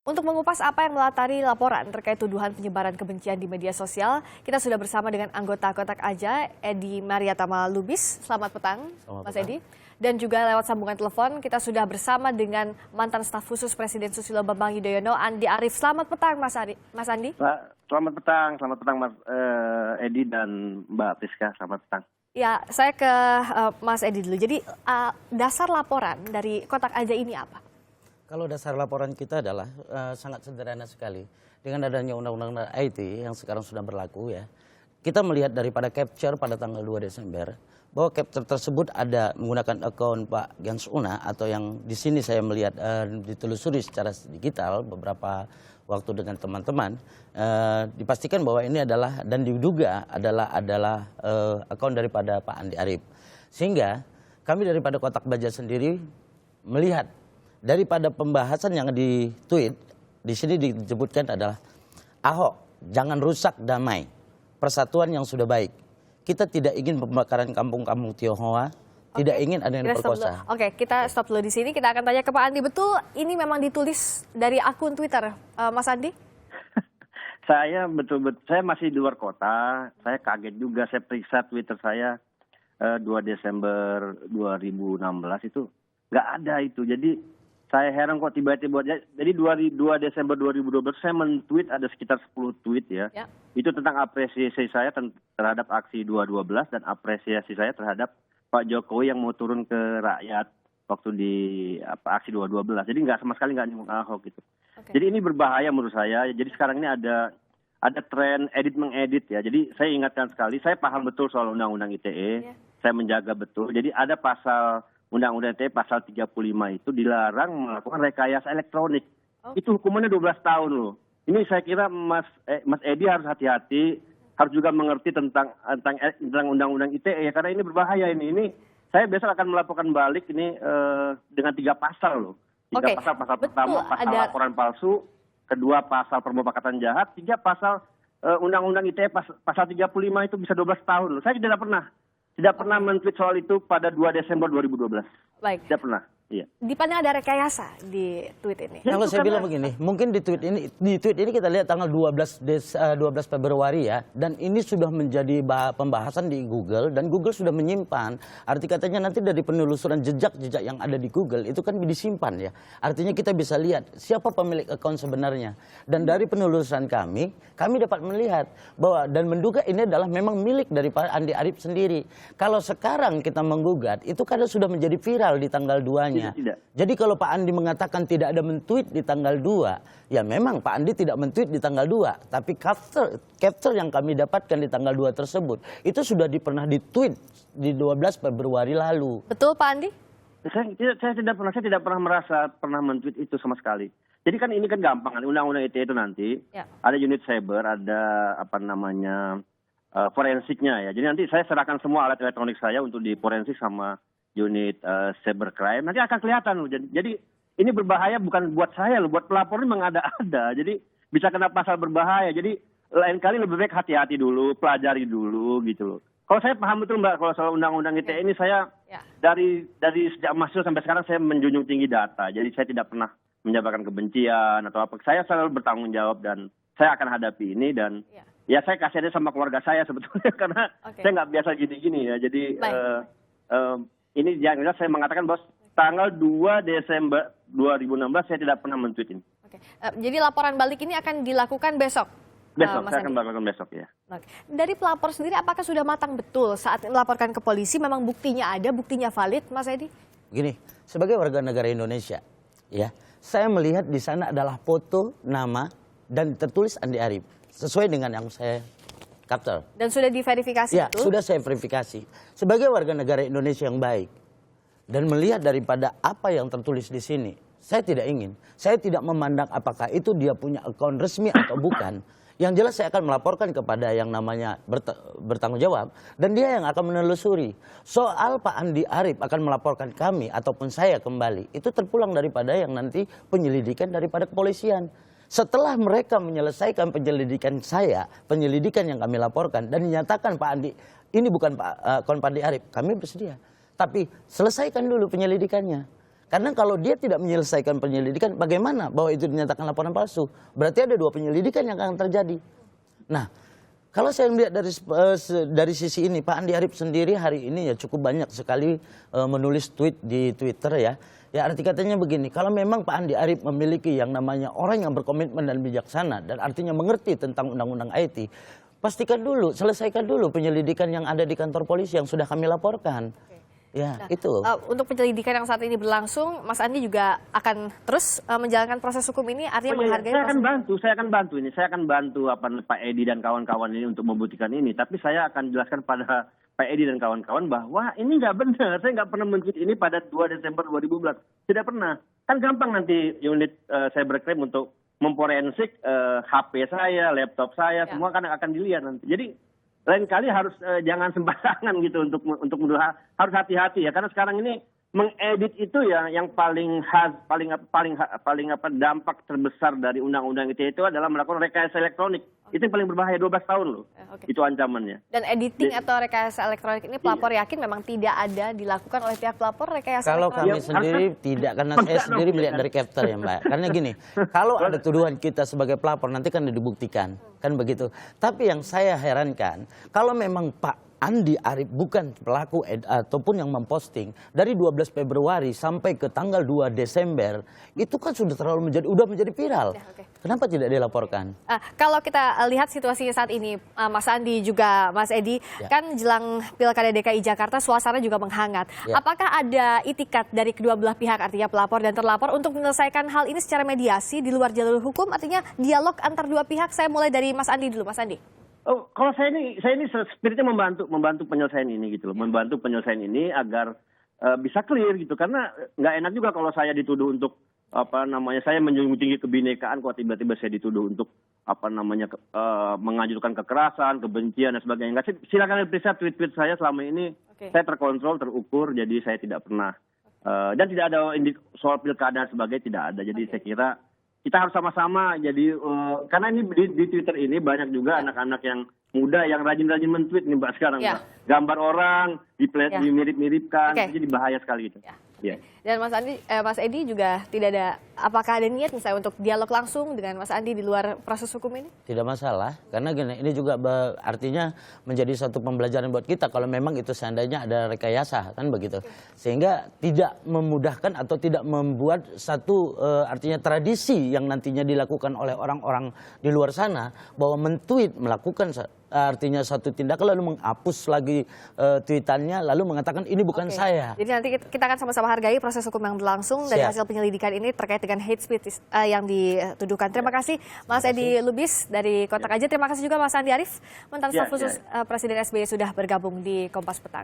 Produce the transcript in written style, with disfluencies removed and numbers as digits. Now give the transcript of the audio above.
Untuk mengupas apa yang melatari laporan terkait tuduhan penyebaran kebencian di media sosial, kita sudah bersama dengan anggota Kotak Aja, Edi Mariatama Lubis. Selamat petang, Mas Edi. Dan juga lewat sambungan telepon, kita sudah bersama dengan mantan staf khusus Presiden Susilo Bambang Yudhoyono, Andi Arief. Selamat petang, Mas Andi. Selamat petang Mas Edi dan Mbak Priska. Selamat petang. Ya, saya ke Mas Edi dulu. Jadi dasar laporan dari Kotak Aja ini apa? Kalau dasar laporan kita adalah sangat sederhana sekali. Dengan adanya undang-undang IT yang sekarang sudah berlaku ya, kita melihat daripada capture pada tanggal 2 Desember, bahwa capture tersebut ada menggunakan akun Pak Gans Una atau yang di sini saya melihat ditelusuri secara digital beberapa waktu dengan teman-teman, dipastikan bahwa ini adalah dan diduga adalah akun daripada Pak Andi Arief. Sehingga kami daripada Kotak Baja sendiri melihat daripada pembahasan yang di-tweet, di sini disebutkan adalah Ahok, jangan rusak damai, persatuan yang sudah baik. Kita tidak ingin pembakaran kampung-kampung Tionghoa, tidak ingin ada yang diperkosa. Oke, kita stop dulu di sini. Kita akan tanya ke Pak Andi. Betul ini memang ditulis dari akun Twitter, Mas Andi? Saya betul-betul, saya masih di luar kota. Saya kaget juga, saya periksa Twitter saya 2 Desember 2016 itu nggak ada itu. Jadi saya heran kok tiba-tiba, jadi 2 Desember 2012 saya men-tweet ada sekitar 10 tweet ya. Itu tentang apresiasi saya terhadap aksi 212 dan apresiasi saya terhadap Pak Jokowi yang mau turun ke rakyat waktu di aksi 212. Jadi nggak sama sekali nggak nyinggung Ahok gitu. Jadi ini berbahaya menurut saya. Jadi sekarang ini ada tren edit mengedit ya. Jadi saya ingatkan sekali, saya paham betul soal Undang-Undang ITE. Saya menjaga betul. Jadi ada pasal Undang-Undang ITE pasal 35 itu dilarang melakukan rekayasa elektronik. Itu hukumannya 12 tahun loh. Ini saya kira Mas Edi harus hati-hati, harus juga mengerti tentang Undang-Undang ITE ya, karena ini berbahaya ini. Ini saya besok akan melaporkan balik ini dengan 3 pasal loh. 3 pasal. Pasal pertama pasal laporan palsu, kedua pasal permufakatan jahat, 3 pasal Undang-Undang ITE pasal 35 itu bisa 12 tahun loh. Saya tidak pernah men-tweet soal itu pada 2 Desember 2012. Baik. Tidak pernah. Iya. Dipandang ada rekayasa di tweet ini. Kalau saya bilang begini, mungkin di tweet ini kita lihat tanggal 12 Februari ya, dan ini sudah menjadi pembahasan di Google dan Google sudah menyimpan. Arti katanya nanti dari penelusuran jejak-jejak yang ada di Google itu kan disimpan ya. Artinya kita bisa lihat siapa pemilik akun sebenarnya. Dan dari penelusuran kami dapat melihat bahwa dan menduga ini adalah memang milik dari Pak Andi Arief sendiri. Kalau sekarang kita menggugat, itu kan sudah menjadi viral di tanggal 2-nya. Tidak. Jadi kalau Pak Andi mengatakan tidak ada men-tweet di tanggal 2, ya memang Pak Andi tidak men-tweet di tanggal 2, tapi capture yang kami dapatkan di tanggal 2 tersebut itu sudah pernah di-tweet di 12 Februari lalu. Betul Pak Andi? Saya tidak pernah merasa pernah men-tweet itu sama sekali. Jadi kan ini kan gampang kan, Undang-Undang ITE itu nanti ada unit cyber, ada forensiknya ya. Jadi nanti saya serahkan semua alat elektronik saya untuk diforensik sama unit cybercrime, nanti akan kelihatan loh. Jadi ini berbahaya bukan buat saya loh, buat pelapor ini memang ada. Jadi bisa kena pasal berbahaya. Jadi lain kali lebih baik hati-hati dulu, pelajari dulu gitu loh. Kalau saya paham betul Mbak, kalau soal Undang-Undang ITE ini saya dari sejak mahasiswa sampai sekarang saya menjunjung tinggi data. Jadi saya tidak pernah menyebarkan kebencian atau apa. Saya selalu bertanggung jawab dan saya akan hadapi ini dan ya saya kasihannya sama keluarga saya sebetulnya karena saya nggak biasa gini-gini ya. Jadi ini jangan saya mengatakan bos, tanggal 2 Desember 2016 saya tidak pernah men-tweet ini. Jadi laporan balik ini akan dilakukan besok? Besok, saya akan melakukan besok ya. Dari pelapor sendiri apakah sudah matang betul saat melaporkan ke polisi, memang buktinya ada, buktinya valid Mas Edi? Gini, sebagai warga negara Indonesia, ya saya melihat di sana adalah foto, nama, dan tertulis Andi Arief. Sesuai dengan yang saya capture. Dan sudah diverifikasi ya, itu? Sudah saya verifikasi. Sebagai warga negara Indonesia yang baik dan melihat daripada apa yang tertulis di sini, saya tidak ingin. Saya tidak memandang apakah itu dia punya akun resmi atau bukan. Yang jelas saya akan melaporkan kepada yang namanya bertanggung jawab dan dia yang akan menelusuri. Soal Pak Andi Arief akan melaporkan kami ataupun saya kembali, itu terpulang daripada yang nanti penyelidikan daripada kepolisian. Setelah mereka menyelesaikan penyelidikan saya, penyelidikan yang kami laporkan dan dinyatakan Pak Andi, ini bukan akun Pak Andi Arief, kami bersedia. Tapi selesaikan dulu penyelidikannya. Karena kalau dia tidak menyelesaikan penyelidikan, bagaimana bahwa itu dinyatakan laporan palsu? Berarti ada 2 penyelidikan yang akan terjadi. Nah, kalau saya melihat dari sisi ini, Pak Andi Arief sendiri hari ini ya cukup banyak sekali menulis tweet di Twitter ya. Ya arti katanya begini, kalau memang Pak Andi Arief memiliki yang namanya orang yang berkomitmen dan bijaksana dan artinya mengerti tentang undang-undang IT, pastikan dulu, selesaikan dulu penyelidikan yang ada di kantor polisi yang sudah kami laporkan. Ya, Nah, itu. untuk penyelidikan yang saat ini berlangsung, Mas Andi juga akan terus menjalankan proses hukum ini, artinya menghargai saya akan proses. saya akan bantu Pak Edi dan kawan-kawan ini untuk membuktikan ini. Tapi saya akan jelaskan pada Pak Edi dan kawan-kawan bahwa ini nggak benar. Saya nggak pernah men-tweet ini pada 2 Desember 2011. Tidak pernah. Kan gampang nanti unit cybercrime untuk memforensik HP saya, laptop saya, semua kan akan dilihat nanti. Jadi lain kali harus jangan sembarangan gitu untuk menuduh, harus hati-hati ya, karena sekarang ini mengedit itu ya yang paling dampak terbesar dari undang-undang itu adalah melakukan rekayasa elektronik. Itu yang paling berbahaya, 12 tahun loh. Itu ancamannya. Dan editing atau rekayasa elektronik ini pelapor yakin memang tidak ada dilakukan oleh pihak pelapor rekayasa Kalau elektronik? kami sendiri tidak, karena saya sendiri melihat dari capture ya Mbak. Karena gini, kalau ada tuduhan kita sebagai pelapor nanti kan dibuktikan, kan begitu. Tapi yang saya herankan, kalau memang Pak Andi Arief bukan pelaku ataupun yang memposting dari 12 Februari sampai ke tanggal 2 Desember, itu kan sudah udah menjadi viral. Ya, oke. Kenapa tidak dilaporkan? Kalau kita lihat situasinya saat ini, Mas Andi juga Mas Edi, kan jelang Pilkada DKI Jakarta suasana juga menghangat. Apakah ada itikat dari kedua belah pihak, artinya pelapor dan terlapor, untuk menyelesaikan hal ini secara mediasi di luar jalur hukum, artinya dialog antar dua pihak? Saya mulai dari Mas Andi dulu, Mas Andi. Oh, kalau saya ini spiritnya membantu penyelesaian ini gitu loh, membantu penyelesaian ini agar bisa clear gitu, karena nggak enak juga kalau saya dituduh untuk saya menjunjung tinggi kebinekaan, kok tiba-tiba saya dituduh untuk mengajukan kekerasan, kebencian dan sebagainya. Nggak, silakan periksa tweet-tweet saya selama ini. Saya terkontrol, terukur, jadi saya tidak pernah dan tidak ada soal pilkada sebagai tidak ada. Jadi saya kira kita harus sama-sama jadi karena ini di Twitter ini banyak juga anak-anak yang muda yang rajin-rajin men-tweet nih Mbak sekarang, Mbak. Gambar orang dimirip-miripkan, jadi bahaya sekali itu. Dan Mas Edi juga tidak ada, apakah ada niat misalnya untuk dialog langsung dengan Mas Andi di luar proses hukum ini? Tidak masalah, karena gini, ini juga artinya menjadi satu pembelajaran buat kita kalau memang itu seandainya ada rekayasa, kan begitu. Sehingga tidak memudahkan atau tidak membuat satu artinya tradisi yang nantinya dilakukan oleh orang-orang di luar sana bahwa men-tweet melakukan artinya satu tindakan lalu menghapus lagi tweetannya lalu mengatakan ini bukan saya. Jadi nanti kita akan sama-sama hargai proses hukum yang berlangsung dari hasil penyelidikan ini terkait dengan hate speech yang dituduhkan. Terima kasih Mas Edi Lubis dari Kotak Aja. Terima kasih juga Mas Andi Arief, mantan staf khusus Presiden SBY sudah bergabung di Kompas Petang.